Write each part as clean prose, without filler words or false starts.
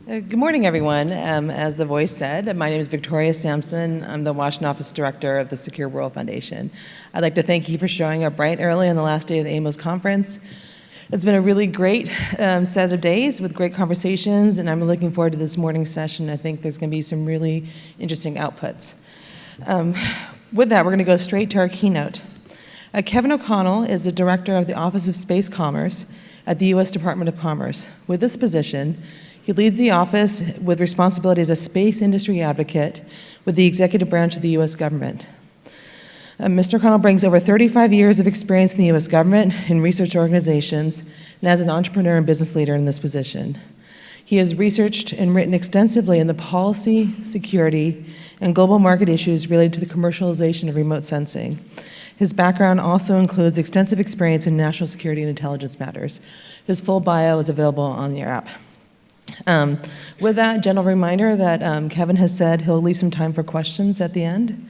Good morning, everyone. As the voice said, my name is Victoria Sampson. I'm the Washington Office Director of the Secure World Foundation. I'd like to thank you for showing up bright and early on the last day of the AMOS conference. It's been a really great set of days with great conversations, and I'm looking forward to this morning's session. I think there's going to be some really interesting outputs. With that, we're going to go straight to our keynote. Kevin O'Connell is the Director of the Office of Space Commerce at the U.S. Department of Commerce. With this position, he leads the office with responsibility as a space industry advocate with the executive branch of the U.S. government. Mr. O'Connell brings over 35 years of experience in the U.S. government and research organizations, and as an entrepreneur and business leader in this position. He has researched and written extensively in the policy, security, and global market issues related to the commercialization of remote sensing. His background also includes extensive experience in national security and intelligence matters. His full bio is available on your app. With that, general reminder that Kevin has said he'll leave some time for questions at the end.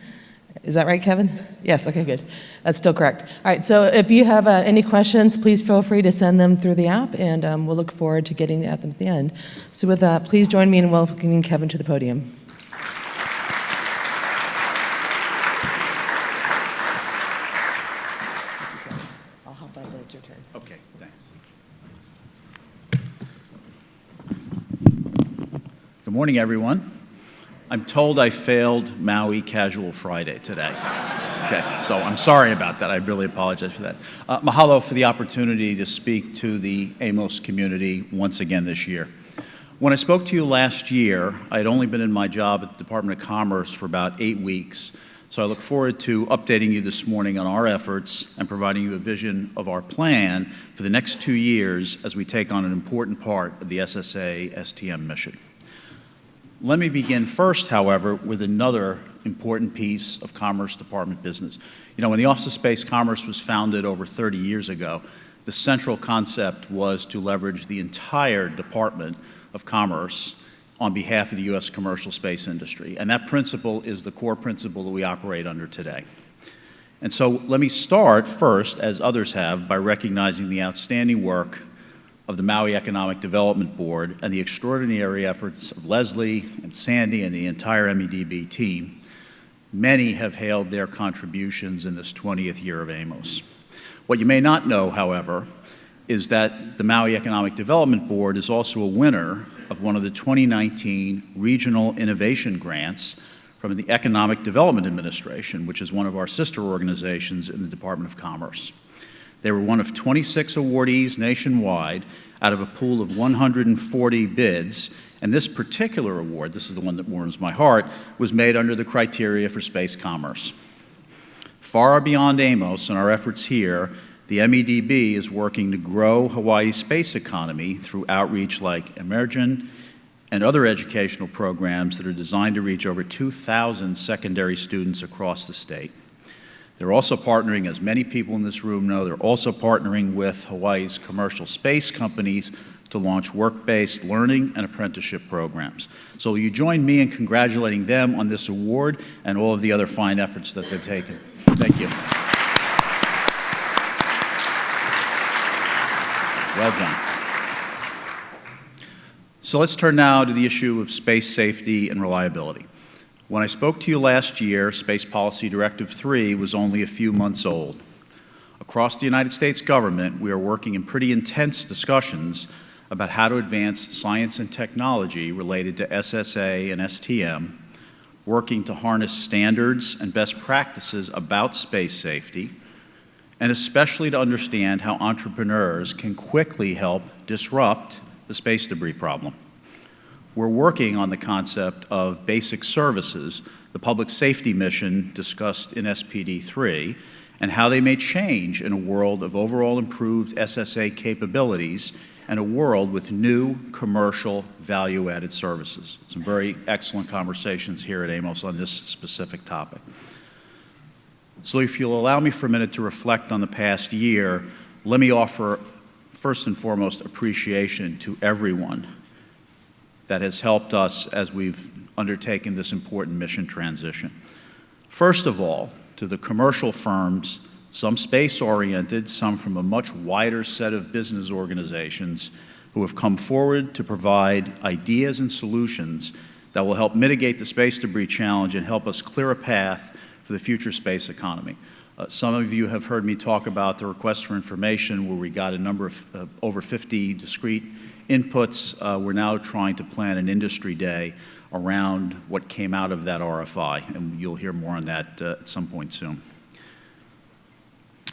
Is that right, Kevin? Yes, okay, good. That's still correct. All right, so if you have any questions, please feel free to send them through the app, and we'll look forward to getting at them at the end. So with that, please join me in welcoming Kevin to the podium. I'll hop on, it's your turn. Okay, thanks. Good morning, everyone. I'm told I failed Maui Casual Friday today. Okay, so I'm sorry about that. I really apologize for that. Mahalo for the opportunity to speak to the AMOS community once again this year. When I spoke to you last year, I had only been in my job at the Department of Commerce for about 8 weeks, so I look forward to updating you this morning on our efforts and providing you a vision of our plan for the next 2 years as we take on an important part of the SSA-STM mission. Let me begin first, however, with another important piece of Commerce Department business. You know, when the Office of Space Commerce was founded over 30 years ago, the central concept was to leverage the entire Department of Commerce on behalf of the U.S. commercial space industry. And that principle is the core principle that we operate under today. And so let me start first, as others have, by recognizing the outstanding work of the Maui Economic Development Board and the extraordinary efforts of Leslie and Sandy and the entire MEDB team. Many have hailed their contributions in this 20th year of AMOS. What you may not know, however, is that the Maui Economic Development Board is also a winner of one of the 2019 Regional Innovation Grants from the Economic Development Administration, which is one of our sister organizations in the Department of Commerce. They were one of 26 awardees nationwide out of a pool of 140 bids, and this particular award, this is the one that warms my heart, was made under the criteria for space commerce. Far beyond AMOS and our efforts here, the MEDB is working to grow Hawaii's space economy through outreach like Emergent and other educational programs that are designed to reach over 2,000 secondary students across the state. They're also partnering, as many people in this room know, they're also partnering with Hawaii's commercial space companies to launch work-based learning and apprenticeship programs. So will you join me in congratulating them on this award and all of the other fine efforts that they've taken? Thank you. Well done. So let's turn now to the issue of space safety and reliability. When I spoke to you last year, Space Policy Directive 3 was only a few months old. Across the United States government, we are working in pretty intense discussions about how to advance science and technology related to SSA and STM, working to harness standards and best practices about space safety, and especially to understand how entrepreneurs can quickly help disrupt the space debris problem. We're working on the concept of basic services, the public safety mission discussed in SPD 3, and how they may change in a world of overall improved SSA capabilities and a world with new commercial value-added services. Some very excellent conversations here at AMOS on this specific topic. So if you'll allow me for a minute to reflect on the past year, let me offer first and foremost appreciation to everyone that has helped us as we've undertaken this important mission transition. First of all, to the commercial firms, some space-oriented, some from a much wider set of business organizations, who have come forward to provide ideas and solutions that will help mitigate the space debris challenge and help us clear a path for the future space economy. Some of you have heard me talk about the request for information where we got a number of over 50 discrete inputs. We're now trying to plan an industry day around what came out of that RFI, and you'll hear more on that at some point soon.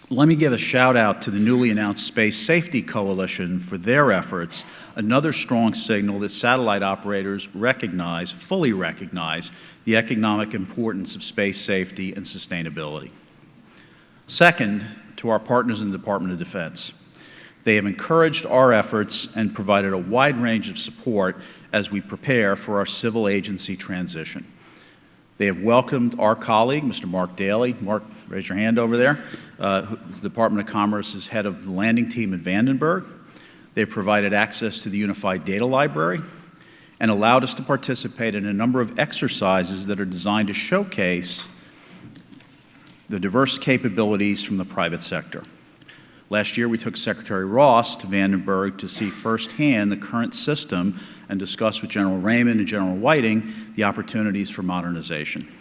Let me give a shout out to the newly announced Space Safety Coalition for their efforts, another strong signal that satellite operators fully recognize the economic importance of space safety and sustainability. Second, to our partners in the Department of Defense. They have encouraged our efforts and provided a wide range of support as we prepare for our civil agency transition. They have welcomed our colleague, Mr. Mark Daly. Mark, raise your hand over there, who's the Department of Commerce's head of the landing team at Vandenberg. They've provided access to the Unified Data Library and allowed us to participate in a number of exercises that are designed to showcase the diverse capabilities from the private sector. Last year, we took Secretary Ross to Vandenberg to see firsthand the current system and discuss with General Raymond and General Whiting the opportunities for modernization.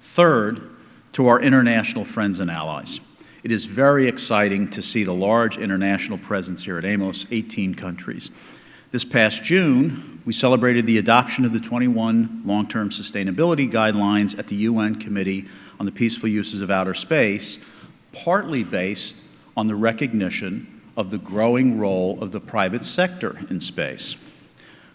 Third, to our international friends and allies. It is very exciting to see the large international presence here at AMOS, 18 countries. This past June, we celebrated the adoption of the 21 long-term sustainability guidelines at the UN Committee on the Peaceful Uses of Outer Space, partly based on the recognition of the growing role of the private sector in space.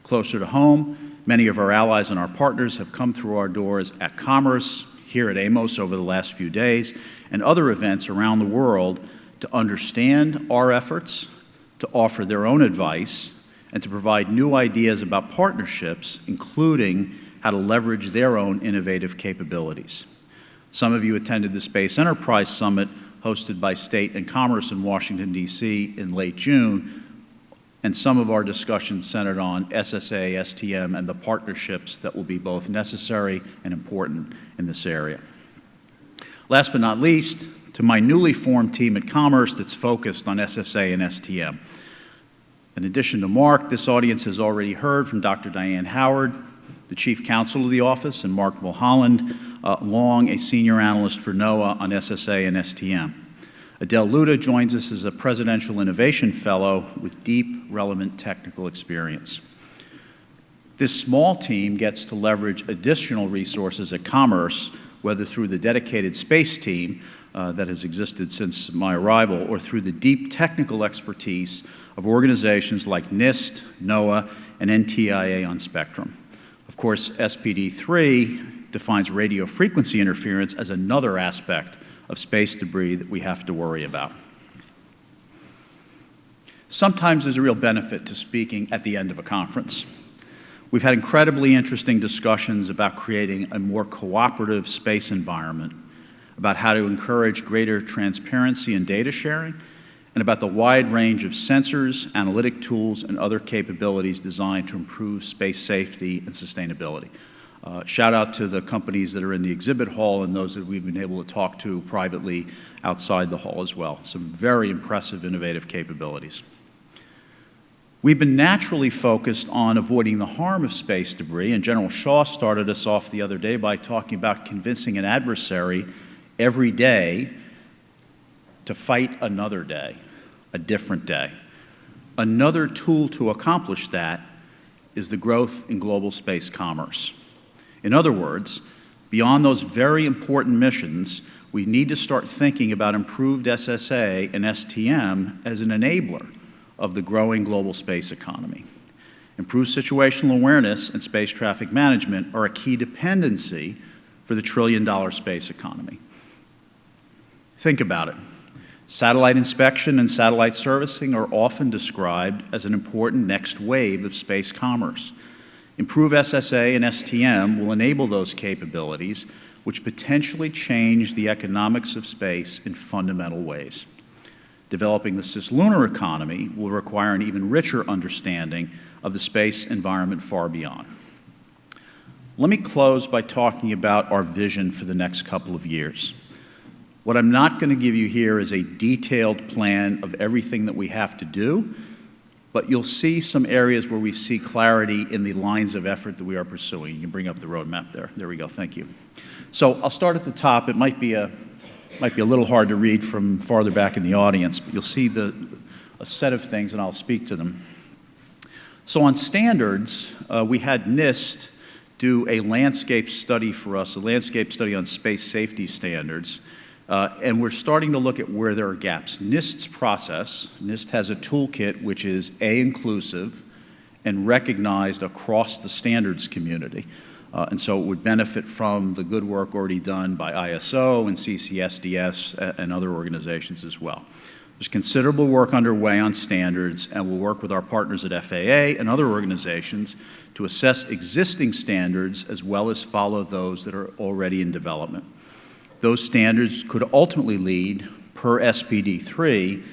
Closer to home, many of our allies and our partners have come through our doors at Commerce, here at AMOS over the last few days, and other events around the world to understand our efforts, to offer their own advice, and to provide new ideas about partnerships, including how to leverage their own innovative capabilities. Some of you attended the Space Enterprise Summit hosted by State and Commerce in Washington, D.C. in late June, and some of our discussions centered on SSA, STM, and the partnerships that will be both necessary and important in this area. Last but not least, to my newly formed team at Commerce that's focused on SSA and STM. In addition to Mark, this audience has already heard from Dr. Diane Howard, the Chief Counsel of the Office, and Mark Mulholland, long a Senior Analyst for NOAA on SSA and STM. Adele Luda joins us as a Presidential Innovation Fellow with deep, relevant technical experience. This small team gets to leverage additional resources at Commerce, whether through the dedicated space team that has existed since my arrival, or through the deep technical expertise of organizations like NIST, NOAA, and NTIA on spectrum. Of course, SPD3 defines radio frequency interference as another aspect of space debris that we have to worry about. Sometimes there's a real benefit to speaking at the end of a conference. We've had incredibly interesting discussions about creating a more cooperative space environment, about how to encourage greater transparency and data sharing, and about the wide range of sensors, analytic tools, and other capabilities designed to improve space safety and sustainability. Shout out to the companies that are in the exhibit hall and those that we've been able to talk to privately outside the hall as well. Some very impressive, innovative capabilities. We've been naturally focused on avoiding the harm of space debris, and General Shaw started us off the other day by talking about convincing an adversary every day to fight another day, a different day. Another tool to accomplish that is the growth in global space commerce. In other words, beyond those very important missions, we need to start thinking about improved SSA and STM as an enabler of the growing global space economy. Improved situational awareness and space traffic management are a key dependency for the trillion-dollar space economy. Think about it. Satellite inspection and satellite servicing are often described as an important next wave of space commerce. Improved SSA and STM will enable those capabilities, which potentially change the economics of space in fundamental ways. Developing the cislunar economy will require an even richer understanding of the space environment far beyond. Let me close by talking about our vision for the next couple of years. What I'm not going to give you here is a detailed plan of everything that we have to do, but you'll see some areas where we see clarity in the lines of effort that we are pursuing. You can bring up the roadmap there. There we go. Thank you. So I'll start at the top. It might be a little hard to read from farther back in the audience, but you'll see a set of things, and I'll speak to them. So on standards, we had NIST do a landscape study for us, a landscape study on space safety standards. And we're starting to look at where there are gaps. NIST has a toolkit which is inclusive and recognized across the standards community. And so it would benefit from the good work already done by ISO and CCSDS and other organizations as well. There's considerable work underway on standards, and we'll work with our partners at FAA and other organizations to assess existing standards as well as follow those that are already in development. Those standards could ultimately lead, per SPD3,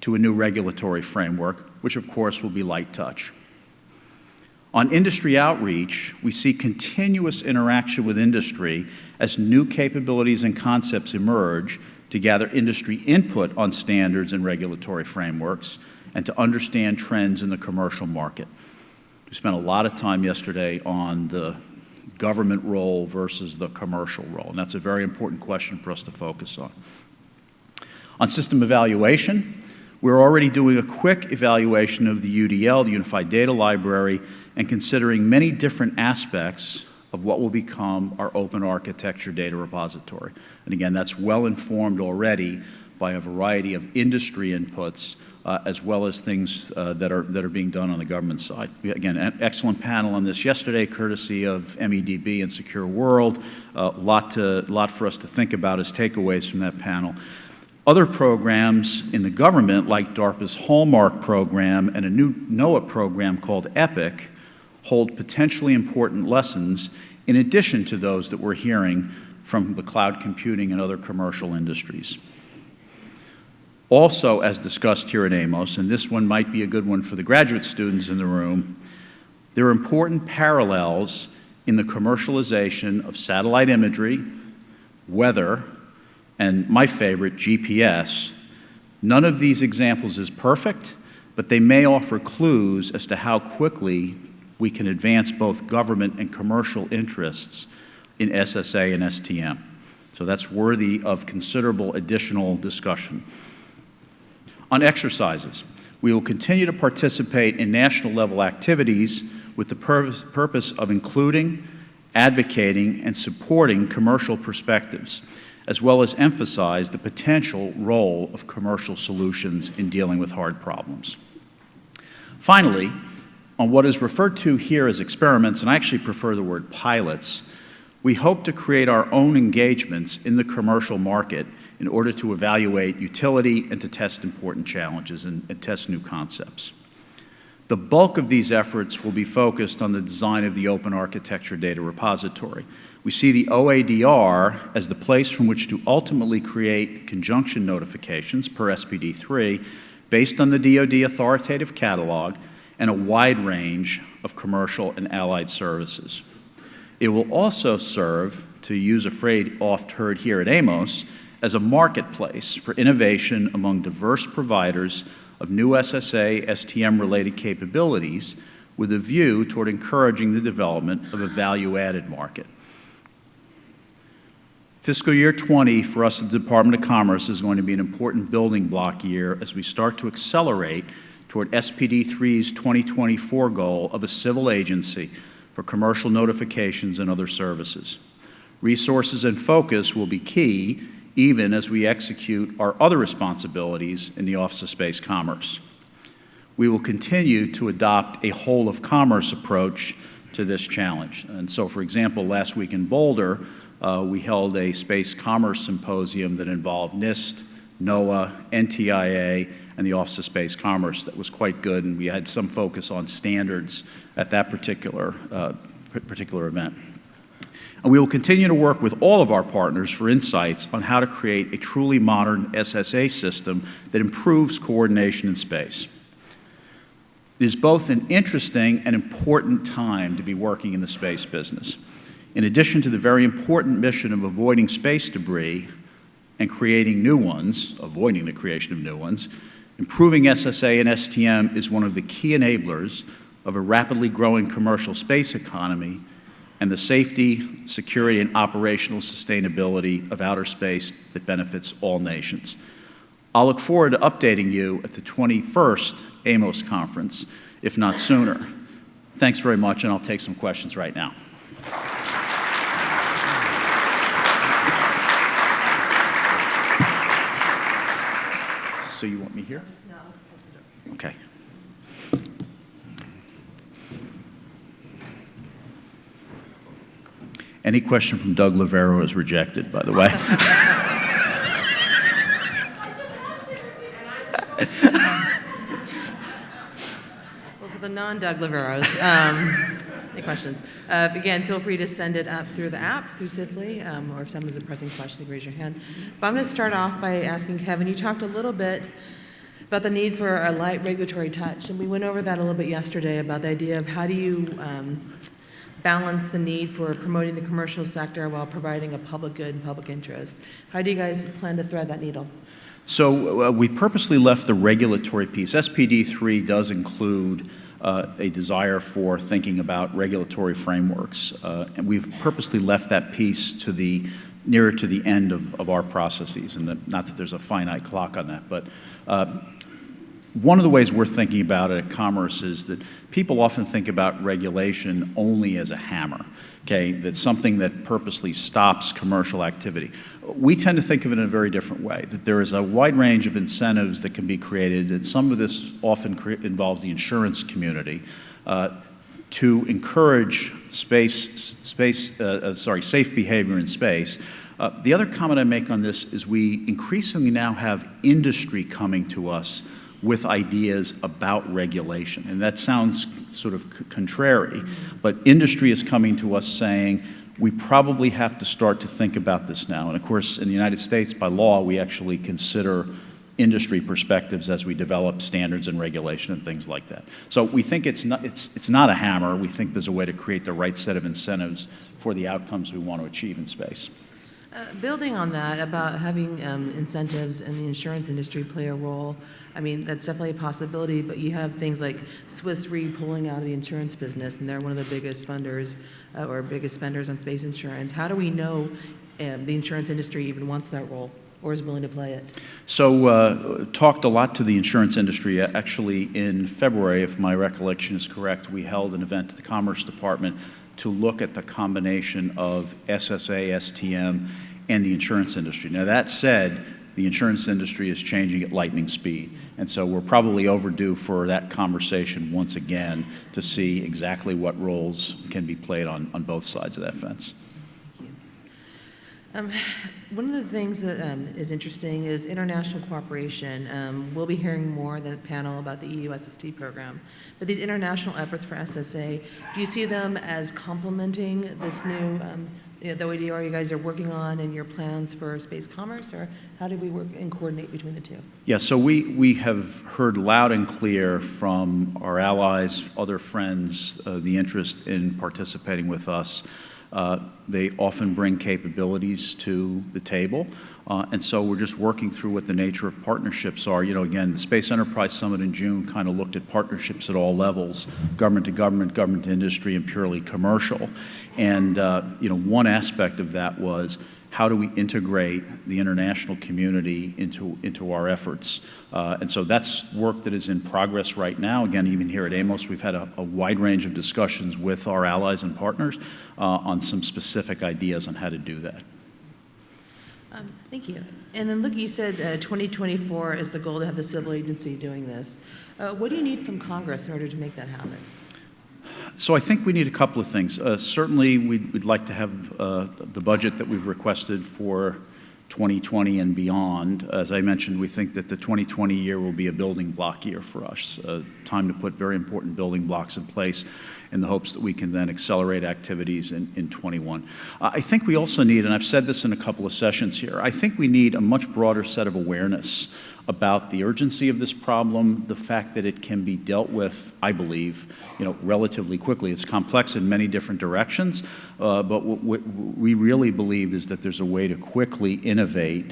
to a new regulatory framework, which of course will be light touch. On industry outreach, we see continuous interaction with industry as new capabilities and concepts emerge to gather industry input on standards and regulatory frameworks and to understand trends in the commercial market. We spent a lot of time yesterday on the government role versus the commercial role, and that's a very important question for us to focus on. On system evaluation, we're already doing a quick evaluation of the UDL, the Unified Data Library, and considering many different aspects of what will become our open architecture data repository. And again, that's well informed already by a variety of industry inputs, as well as things that are being done on the government side. Again, an excellent panel on this yesterday, courtesy of MEDB and Secure World. A lot for us to think about as takeaways from that panel. Other programs in the government, like DARPA's Hallmark program and a new NOAA program called EPIC, hold potentially important lessons in addition to those that we're hearing from the cloud computing and other commercial industries. Also, as discussed here at AMOS, and this one might be a good one for the graduate students in the room, there are important parallels in the commercialization of satellite imagery, weather, and my favorite, GPS. None of these examples is perfect, but they may offer clues as to how quickly we can advance both government and commercial interests in SSA and STM. So that's worthy of considerable additional discussion. On exercises, we will continue to participate in national level activities with the purpose of including, advocating, and supporting commercial perspectives, as well as emphasize the potential role of commercial solutions in dealing with hard problems. Finally, on what is referred to here as experiments, and I actually prefer the word pilots, we hope to create our own engagements in the commercial market in order to evaluate utility and to test important challenges and test new concepts. The bulk of these efforts will be focused on the design of the open architecture data repository. We see the OADR as the place from which to ultimately create conjunction notifications per SPD3 based on the DoD authoritative catalog and a wide range of commercial and allied services. It will also serve, to use a phrase oft heard here at AMOS, as a marketplace for innovation among diverse providers of new SSA, STM-related capabilities with a view toward encouraging the development of a value-added market. Fiscal year 20 for us at the Department of Commerce is going to be an important building block year as we start to accelerate toward SPD3's 2024 goal of a civil agency for commercial notifications and other services. Resources and focus will be key even as we execute our other responsibilities in the Office of Space Commerce. We will continue to adopt a whole-of-commerce approach to this challenge. And so, for example, last week in Boulder, we held a space commerce symposium that involved NIST, NOAA, NTIA, and the Office of Space Commerce. That was quite good, and we had some focus on standards at that particular event. And we will continue to work with all of our partners for insights on how to create a truly modern SSA system that improves coordination in space. It is both an interesting and important time to be working in the space business. In addition to the very important mission of avoiding space debris and creating new ones, avoiding the creation of new ones, Improving SSA and STM is one of the key enablers of a rapidly growing commercial space economy and the safety, security, and operational sustainability of outer space that benefits all nations. I'll look forward to updating you at the 21st AMOS conference, if not sooner. Thanks very much, and I'll take some questions right now. So you want me here? Okay. Any question from Doug Lavero is rejected, by the way. Well, for the non-Doug Laveros, any questions? Again, feel free to send it up through the app, through Sifley, or if someone has a pressing question, you can raise your hand. But I'm going to start off by asking Kevin, you talked a little bit about the need for a light regulatory touch, and we went over that a little bit yesterday about the idea of how do you balance the need for promoting the commercial sector while providing a public good and public interest. How do you guys plan to thread that needle? So we purposely left the regulatory piece. SPD3 does include a desire for thinking about regulatory frameworks, and we've purposely left that piece to nearer to the end of our processes, and not that there's a finite clock on that, but one of the ways we're thinking about it at Commerce is that people often think about regulation only as a hammer, okay? That's something that purposely stops commercial activity. We tend to think of it in a very different way, that there is a wide range of incentives that can be created, and some of this often involves the insurance community, to encourage safe behavior in space. The other comment I make on this is we increasingly now have industry coming to us with ideas about regulation. And that sounds sort of contrary, but industry is coming to us saying, we probably have to start to think about this now. And of course, in the United States, by law, we actually consider industry perspectives as we develop standards and regulation and things like that. So we think it's not a hammer. We think there's a way to create the right set of incentives for the outcomes we want to achieve in space. Building on that, about having incentives and the insurance industry play a role, I mean, that's definitely a possibility, but you have things like Swiss Re pulling out of the insurance business, and they're one of the biggest funders or biggest spenders on space insurance. How do we know the insurance industry even wants that role or is willing to play it? So talked a lot to the insurance industry. Actually, in February, if my recollection is correct, we held an event at the Commerce Department to look at the combination of SSA, STM, and the insurance industry. Now, that said, the insurance industry is changing at lightning speed, and so we're probably overdue for that conversation once again to see exactly what roles can be played on both sides of that fence. One of the things that is interesting is international cooperation. We'll be hearing more at the panel about the EU SST program. But these international efforts for SSA, do you see them as complementing this new the OEDR you guys are working on and your plans for space commerce, or how do we work and coordinate between the two? Yeah, so we have heard loud and clear from our allies, other friends, the interest in participating with us. They often bring capabilities to the table, and so we're just working through what the nature of partnerships are. You know, again, the Space Enterprise Summit in June kind of looked at partnerships at all levels, government to government, government to industry, and purely commercial. And you know, one aspect of that was how do we integrate the international community into our efforts? And so that's work that is in progress right now. Again, even here at AMOS, we've had a wide range of discussions with our allies and partners on some specific ideas on how to do that. Thank you. And then look, you said 2024 is the goal to have the civil agency doing this. What do you need from Congress in order to make that happen? So I think we need a couple of things. Certainly, we'd like to have the budget that we've requested for 2020 and beyond. As I mentioned, we think that the 2020 year will be a building block year for us, time to put very important building blocks in place in the hopes that we can then accelerate activities in 21. I think we also need, and I've said this in a couple of sessions here, I think we need a much broader set of awareness about the urgency of this problem, the fact that it can be dealt with, I believe, you know, relatively quickly. It's complex in many different directions, but what we really believe is that there's a way to quickly innovate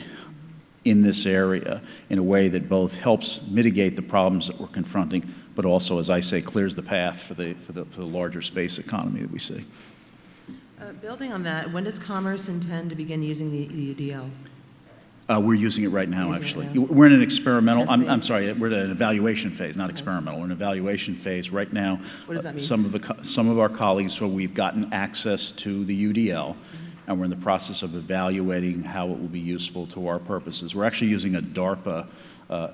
in this area in a way that both helps mitigate the problems that we're confronting, but also, as I say, clears the path for the larger space economy that we see. Building on that, when does Commerce intend to begin using the UDL? We're using it right now, Using it actually. now. We're in an experimental, Test I'm phase? sorry, we're in an evaluation phase, not experimental. We're in an evaluation phase right now. What does that mean? Some of our colleagues, so we've gotten access to the UDL, and we're in the process of evaluating how it will be useful to our purposes. We're actually using a DARPA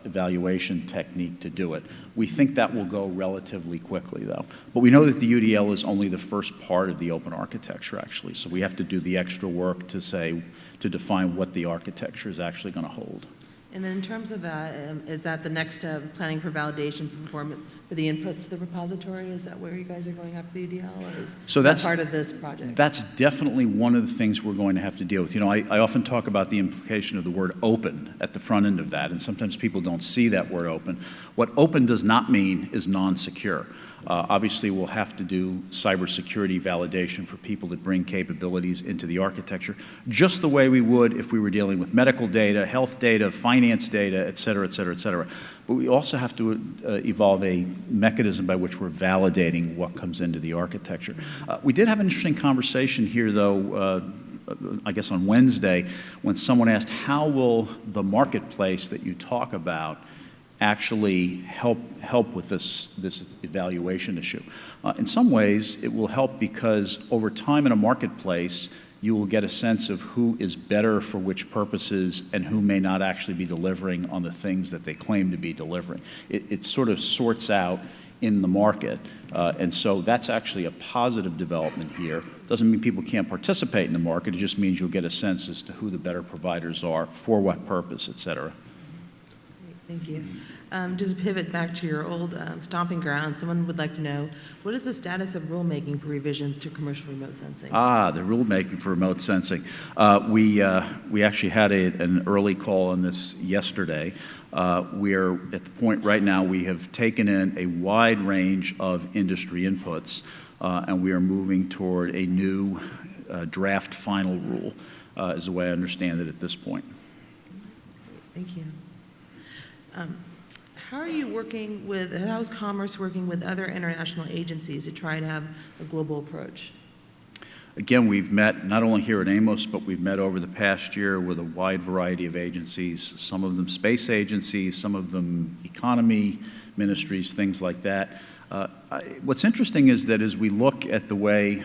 evaluation technique to do it. We think that will go relatively quickly, though. But we know that the UDL is only the first part of the open architecture, actually. So we have to do the extra work to define what the architecture is actually going to hold. And then in terms of that, is that the next step, planning for validation for the inputs to the repository? Is that where you guys are going after the UDL, or is that part of this project? That's definitely one of the things we're going to have to deal with. You know, I often talk about the implication of the word open at the front end of that, and sometimes people don't see that word open. What open does not mean is non-secure. Obviously, we'll have to do cybersecurity validation for people that bring capabilities into the architecture, just the way we would if we were dealing with medical data, health data, finance data, et cetera, et cetera, et cetera. But we also have to evolve a mechanism by which we're validating what comes into the architecture. We did have an interesting conversation here, though, I guess on Wednesday, when someone asked, how will the marketplace that you talk about actually help with this evaluation issue? In some ways, it will help because over time in a marketplace, you will get a sense of who is better for which purposes and who may not actually be delivering on the things that they claim to be delivering. It sort of sorts out in the market, and so that's actually a positive development here. Doesn't mean people can't participate in the market, it just means you'll get a sense as to who the better providers are, for what purpose, et cetera. Thank you. Just to pivot back to your old stomping ground, someone would like to know, what is the status of rulemaking for revisions to commercial remote sensing? The rulemaking for remote sensing. We actually had an early call on this yesterday. We're at the point right now we have taken in a wide range of industry inputs, and we are moving toward a new draft final rule, is the way I understand it at this point. Thank you. How are you working with, how is Commerce working with other international agencies to try to have a global approach? Again, we've met not only here at AMOS, but we've met over the past year with a wide variety of agencies, some of them space agencies, some of them economy ministries, things like that. What's interesting is that as we look at the way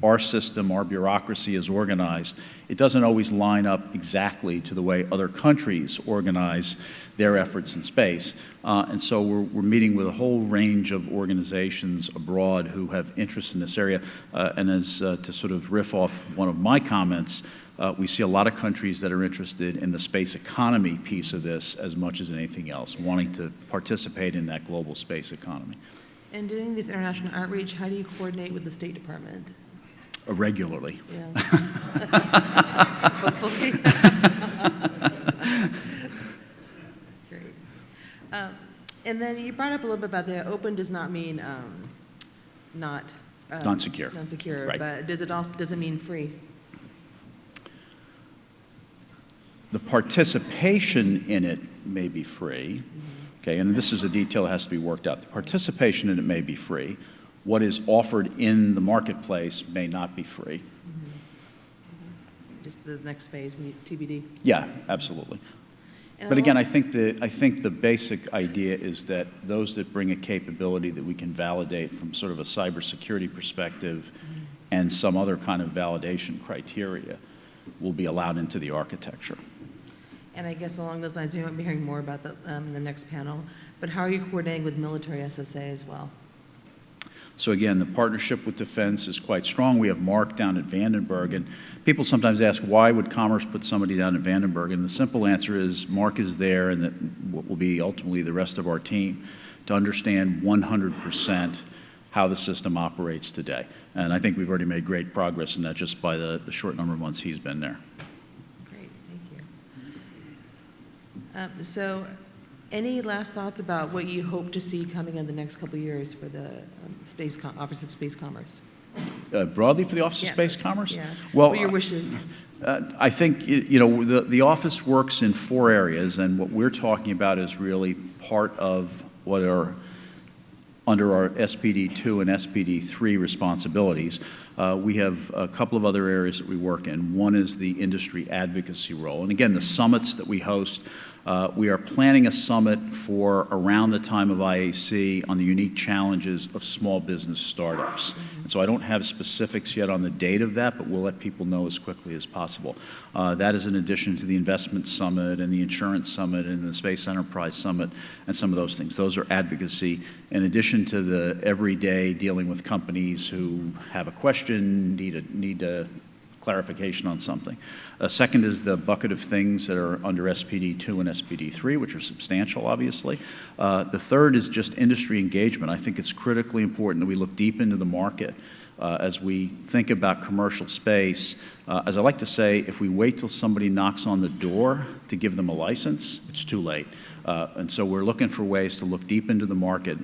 our system, our bureaucracy is organized, it doesn't always line up exactly to the way other countries organize their efforts in space. And so we're meeting with a whole range of organizations abroad who have interest in this area. And as to sort of riff off one of my comments, we see a lot of countries that are interested in the space economy piece of this as much as anything else, wanting to participate in that global space economy. And doing this international outreach, how do you coordinate with the State Department? Regularly. Yeah. Hopefully. Great. And then you brought up a little bit about the open does not mean non-secure. Non-secure, Right. but does it mean free? The participation in it may be free, okay, and this is a detail that has to be worked out. The participation in it may be free. What is offered in the marketplace may not be free. Just the next phase, TBD. Yeah, absolutely. And But again, I think the basic idea is that those that bring a capability that we can validate from sort of a cybersecurity perspective and some other kind of validation criteria will be allowed into the architecture. And I guess along those lines, we might be hearing more about that in the next panel. But how are you coordinating with military SSA as well? So again, the partnership with Defense is quite strong. We have Mark down at Vandenberg, and people sometimes ask, why would Commerce put somebody down at Vandenberg? And the simple answer is Mark is there, and that what will be ultimately the rest of our team, to understand 100% how the system operates today. And I think we've already made great progress in that just by the short number of months he's been there. Great, thank you. So any last thoughts about what you hope to see coming in the next couple of years for the Office of Space Commerce? Broadly for the Office of Space Commerce? Yeah. Well, what are your wishes? I think, the office works in 4 areas, and what we're talking about is really part of what are under our SPD2 and SPD3 responsibilities. We have a couple of other areas that we work in. One is the industry advocacy role. And again, the summits that we host, we are planning a summit for around the time of IAC on the unique challenges of small business startups. And so I don't have specifics yet on the date of that, but we'll let people know as quickly as possible. That is in addition to the investment summit and the insurance summit and the space enterprise summit and some of those things. Those are advocacy in addition to the everyday dealing with companies who have a question, need a clarification on something. Second is the bucket of things that are under SPD2 and SPD3, which are substantial, obviously. The third is just industry engagement. I think it's critically important that we look deep into the market as we think about commercial space. As I like to say, if we wait till somebody knocks on the door to give them a license, it's too late. And so we're looking for ways to look deep into the market.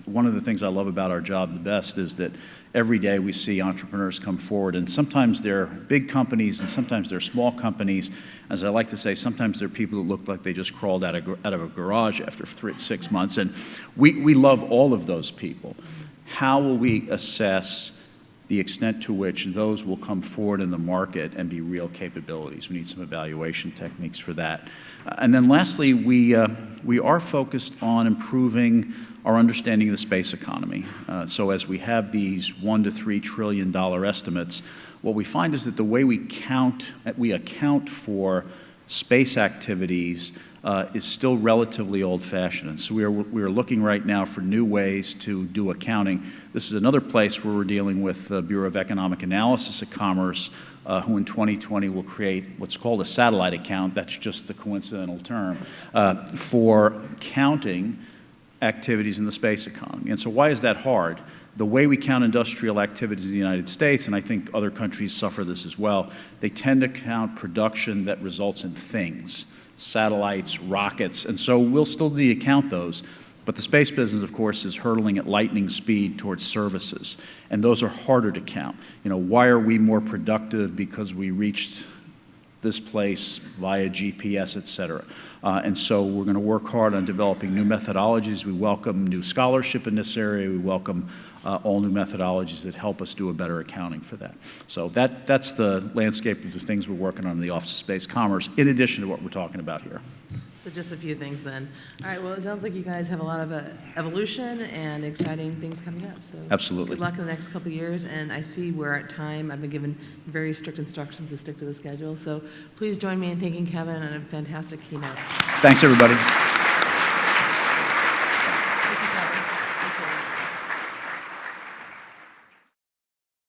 One of the things I love about our job the best is that every day we see entrepreneurs come forward, and sometimes they're big companies and sometimes they're small companies. As I like to say, sometimes they're people that look like they just crawled out of a garage after 6 months, and we love all of those people. How will we assess the extent to which those will come forward in the market and be real capabilities? We need some evaluation techniques for that. And then lastly, we are focused on improving our understanding of the space economy. So as we have these $1 to $3 trillion estimates, what we find is that the way we account for space activities is still relatively old-fashioned. And so we are looking right now for new ways to do accounting. This is another place where we're dealing with the Bureau of Economic Analysis at Commerce, who in 2020 will create what's called a satellite account. That's just the coincidental term for counting activities in the space economy. And so why is that hard? The way we count industrial activities in the United States, and I think other countries suffer this as well, they tend to count production that results in things, satellites, rockets, and so we'll still need to count those. But the space business, of course, is hurtling at lightning speed towards services, and those are harder to count. Why are we more productive? Because we reached this place via GPS, et cetera. And so we're going to work hard on developing new methodologies. We welcome new scholarship in this area. We welcome all new methodologies that help us do a better accounting for that. So that's the landscape of the things we're working on in the Office of Space Commerce, in addition to what we're talking about here. So just a few things then. All right, well, it sounds like you guys have a lot of evolution and exciting things coming up. So absolutely. Good luck in the next couple of years. And I see we're at time. I've been given very strict instructions to stick to the schedule. So please join me in thanking Kevin on a fantastic keynote. Thanks, everybody.